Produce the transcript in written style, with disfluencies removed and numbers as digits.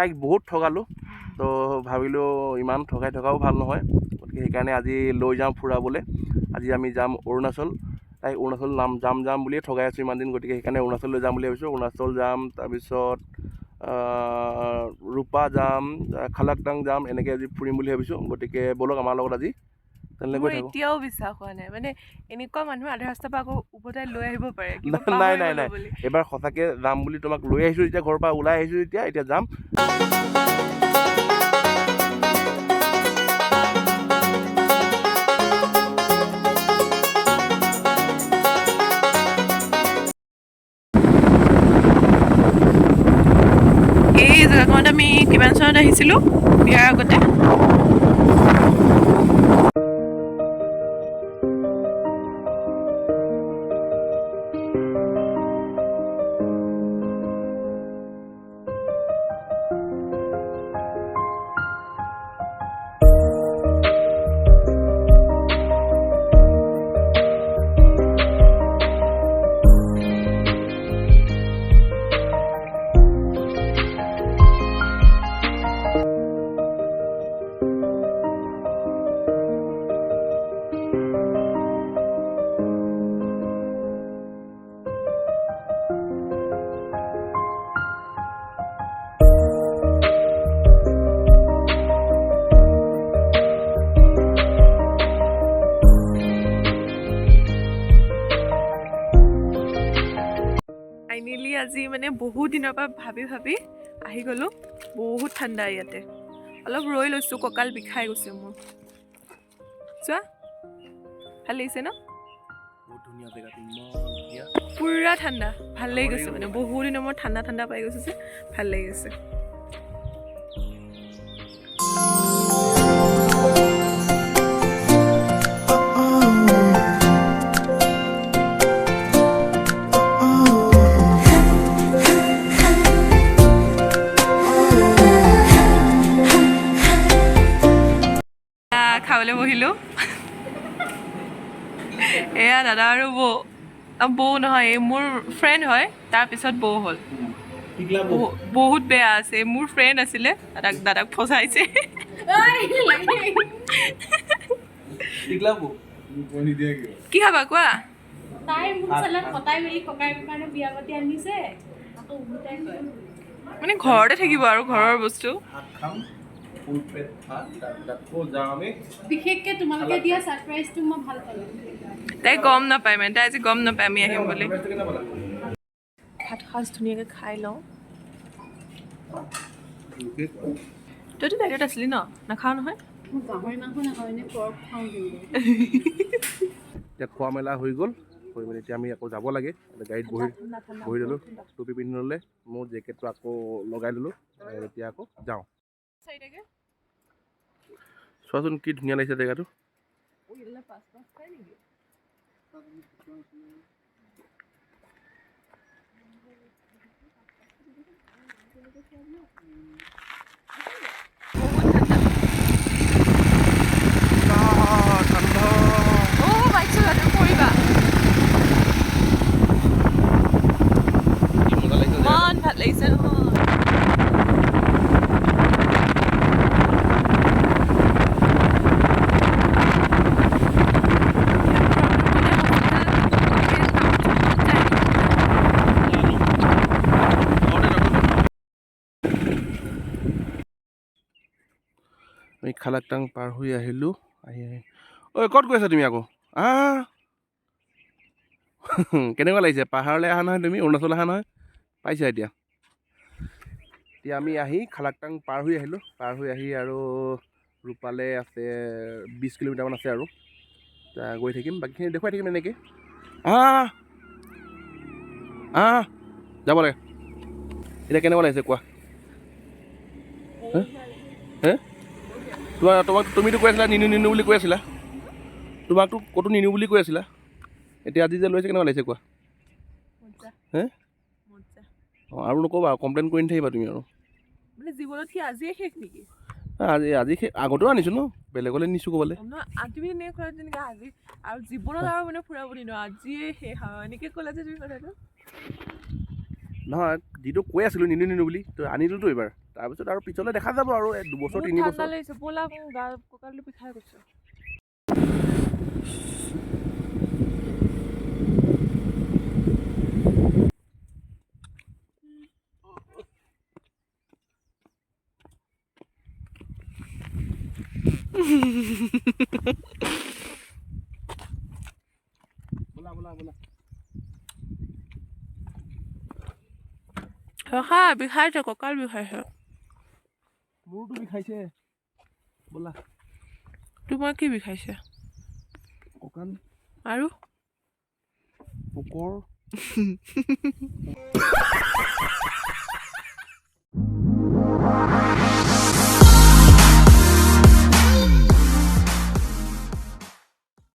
তাইক বহুত ঠগালোঁ তো ভাবিলোঁ ইমান ঠগাই থকাও ভাল নহয় গতিকে সেইকাৰণে আজি লৈ যাওঁ ফুৰাবলৈ আজি আমি যাম অৰুণাচল তাইক অৰুণাচল যাম বুলিয়ে ঠগাই আছোঁ ইমান দিন গতিকে সেইকাৰণে অৰুণাচল লৈ যাম বুলি ভাবিছোঁ অৰুণাচল যাম তাৰপিছত ৰূপা যাম খালাকটাং যাম এনেকৈ আজি ফুৰিম বুলি ভাবিছোঁ গতিকে ব'লক আমাৰ লগত আজি তেনেকৈ গৈ থাকোঁ এতিয়াও বিশ্বাস হোৱা নাই মানে এনেকুৱা মানুহ আধা ৰাস্তাৰ পৰা আকৌ উভতাই লৈ আহিব পাৰে নাই এবাৰ সঁচাকৈ যাম বুলি তোমাক লৈ আহিছোঁ এতিয়া ঘৰৰ পৰা ওলাই আহিছোঁ এতিয়া যাম এই জেগাখনত আমি কিমান চনত আহিছিলোঁ বিয়াৰ আগতে ফাইনেলি আজি মানে বহুত দিনৰ পৰা ভাবি আহি গ'লোঁ বহুত ঠাণ্ডা ইয়াতে অলপ ৰৈ লৈছোঁ কঁকাল বিষাই গৈছে মোৰ চোৱা ভাল লাগিছে ন পুৰা ঠাণ্ডা ভাল লাগি গৈছে মানে বহুত দিনৰ মূৰত ঠাণ্ডা পাই গৈছে যে ভাল লাগি গৈছে খাবলৈ বহিলোঁ এয়া দাদা আৰু বৌ নহয় এই মোৰ ফ্ৰেণ্ড হয় তাৰপিছত বৌ হ'ল বহুত বেয়া আছে মোৰ ফ্ৰেণ্ড আছিলে দাদাক ফচাইছে কি খাবা কোৱা মানে ঘৰতে থাকিব আৰু ঘৰৰ বস্তু বিশেষকৈ তোমালোকে দিয়া সাৰপ্ৰাইজটো মই ভাল পালোঁ তাই গম নাপায় মানে তাই আজি গম নাপায় আমি আহিম বুলি ভাত সাজ ধুনীয়াকৈ খাই লওঁ তইতো ডাইৰেক্ট আছিলি ন নাখাওঁ নহয় মই গাহৰি মাংস নাখাওঁ এনেই পৰ্ক খাওঁ কিন্তু এতিয়া খোৱা মেলা হৈ গ'ল হৈ মেলি এতিয়া আমি আকৌ যাব লাগে গাড়ীত বহি ল'লোঁ টুপি পিন্ধি ল'লে মোৰ জেকেটটো আকৌ লগাই ল'লোঁ এতিয়া আকৌ যাওঁ চোৱাচোন কি ধুনীয়া লাগিছে জেগাটো ভাল লাগিছে নহয় আমি খালাকটাং পাৰ হৈ আহিলোঁ ঐ ক'ত গৈ আছা তুমি আকৌ কেনেকুৱা লাগিছে পাহাৰলৈ অহা নহয় তুমি অৰুণাচল অহা নহয় পাইছা এতিয়া আমি আহি খালাকটাং পাৰ হৈ আহিলোঁ পাৰ হৈ আহি আৰু ৰূপালে আছে 20 কিলোমিটাৰমান আছে আৰু গৈ থাকিম বাকীখিনি দেখুৱাই থাকিম এনেকৈ যাব লাগে এতিয়া কেনেকুৱা লাগিছে কোৱা তুমিতো কৈ আছিলা নিনো বুলি কৈ আছিলা তোমাকতো ক'তো নিনো বুলি কৈ আছিলা এতিয়া আজি যে লৈছে কেনেকুৱা লাগিছে কোৱা আৰু নক'বা কমপ্লেইন কৰি নাথাকিবা তুমি আৰু জীৱনত কি আজিয়ে শেষ নেকি আজি আগতেও আনিছোঁ ন বেলেগলৈ নিছোঁ ক'বলৈ তুমি এনেকৈ যেনেকৈ আজি আৰু জীৱনত আৰু মানে ফুৰাব নিনো আজিয়ে শেষ আৰু এনেকৈ ক'লা যে তুমি কথাটো নহয় যিটো কৈ আছিলোঁ নিনো বুলি তো আনিলোতো এইবাৰ তাৰপিছত আৰু পিছলৈ দেখা যাব আৰু 2 বছৰ 3 ঠাণ্ডা বছৰ। লাগিছে ব'লা মোৰ গা কঁকালটো বিষাই গৈছে। ব'লা। ৰখা বিষাইছে, কঁকাল বিষাইছে। মোৰতো বিষাইছে। ব'লা। তোমাৰ কি বিষাইছে? কঁকাল, আৰু পুকৰ।